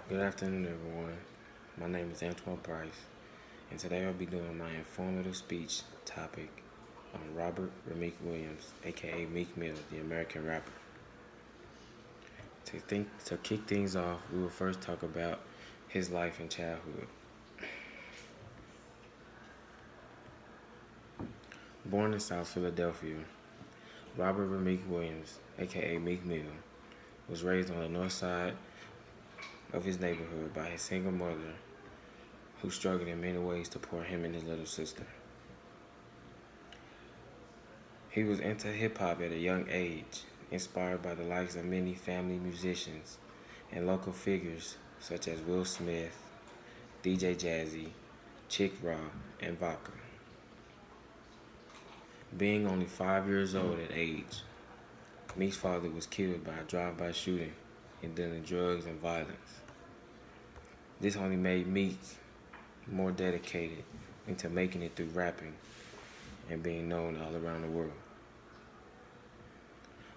Good afternoon, everyone. My name is Antoine Price, and today I'll be doing my informative speech topic on Robert Meek Williams, aka Meek Mill, the American rapper. To kick things off, we will first talk about his life and childhood. Born in South Philadelphia, Robert Meek Williams, aka Meek Mill, was raised on the north side of his neighborhood by his single mother, who struggled in many ways to support him and his little sister. He was into hip hop at a young age, inspired by the likes of many family musicians and local figures such as Will Smith, DJ Jazzy, Chick Raw, and Vodka. Being only 5 years old at age, Meek's father was killed by a drive-by shooting and dealing drugs and violence. This only made Meek more dedicated into making it through rapping and being known all around the world.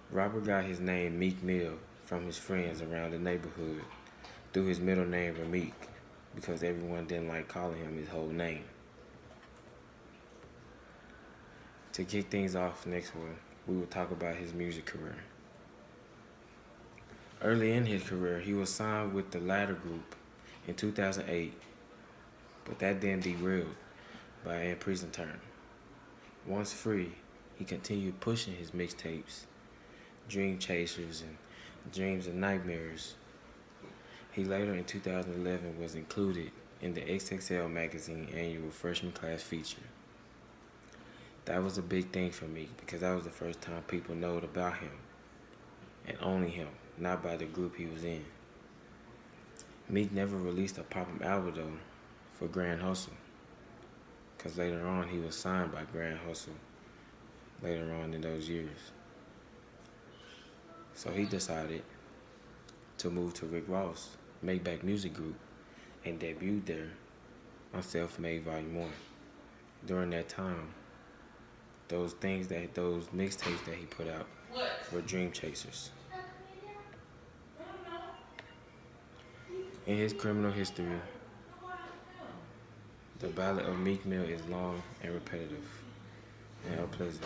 Robert got his name Meek Mill from his friends around the neighborhood through his middle name Meek because everyone didn't like calling him his whole name. To kick things off next one, we will talk about his music career. Early in his career, he was signed with the Ladder Group in 2008, but that then derailed by an prison term. Once free, he continued pushing his mixtapes, Dream Chasers and Dreams and Nightmares. He later in 2011 was included in the XXL magazine annual freshman class feature. That was a big thing for me because that was the first time people knowed about him and only him, not by the group he was in. Meek never released a pop-up album though for Grand Hustle because later on he was signed by Grand Hustle later on in those years. So he decided to move to Rick Ross' Maybach Music Group and debuted there on Self-Made Volume 1. During that time, those mixtapes that he put out were Dream Chasers. In his criminal history, the ballad of Meek Mill is long and repetitive and unpleasant.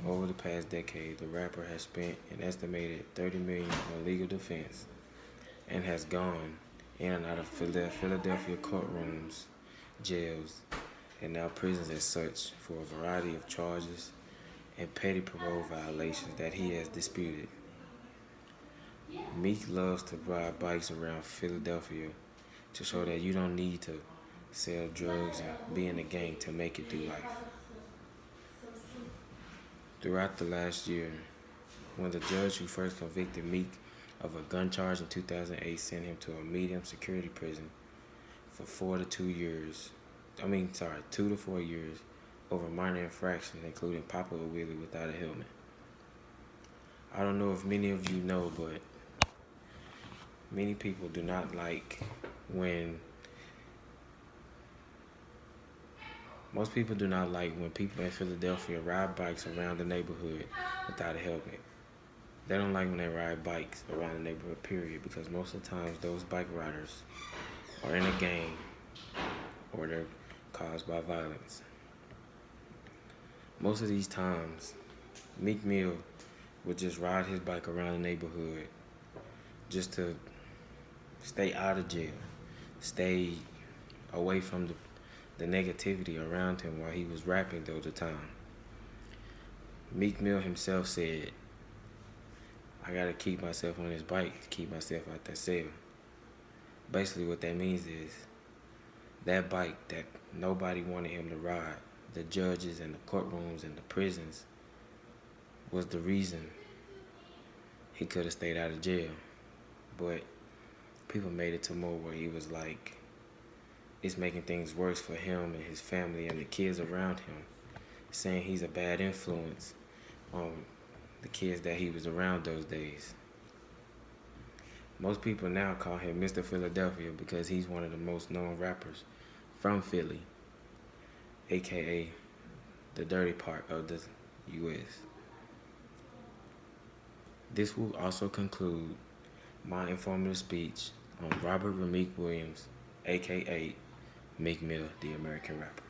Over the past decade, the rapper has spent an estimated $30 million on legal defense and has gone in and out of Philadelphia courtrooms, jails, and now prisons as such for a variety of charges and petty parole violations that he has disputed. Meek loves to ride bikes around Philadelphia to show that you don't need to sell drugs and be in a gang to make it through life. Throughout the last year, when the judge who first convicted Meek of a gun charge in 2008 sent him to a medium security prison for 2 to 4 years over minor infractions, including popping a wheelie without a helmet. I don't know if many of you know, but many people do not like when Most people do not like when people in Philadelphia ride bikes around the neighborhood without a helmet. They don't like when they ride bikes around the neighborhood, period, because most of the times those bike riders are in a gang or they're caused by violence. Most of these times, Meek Mill would just ride his bike around the neighborhood just to stay out of jail, stay away from the negativity around him while he was rapping all the time. Meek Mill himself said, I gotta keep myself on this bike to keep myself out that cell. Basically what that means is that bike that nobody wanted him to ride, the judges and the courtrooms and the prisons, was the reason he could have stayed out of jail. But people made it to more where he was like, it's making things worse for him and his family and the kids around him, saying he's a bad influence on the kids that he was around those days. Most people now call him Mr. Philadelphia because he's one of the most known rappers from Philly, aka the dirty part of the U.S. This will also conclude my informative speech on Robert Rameek Williams, aka Meek Mill, the American rapper.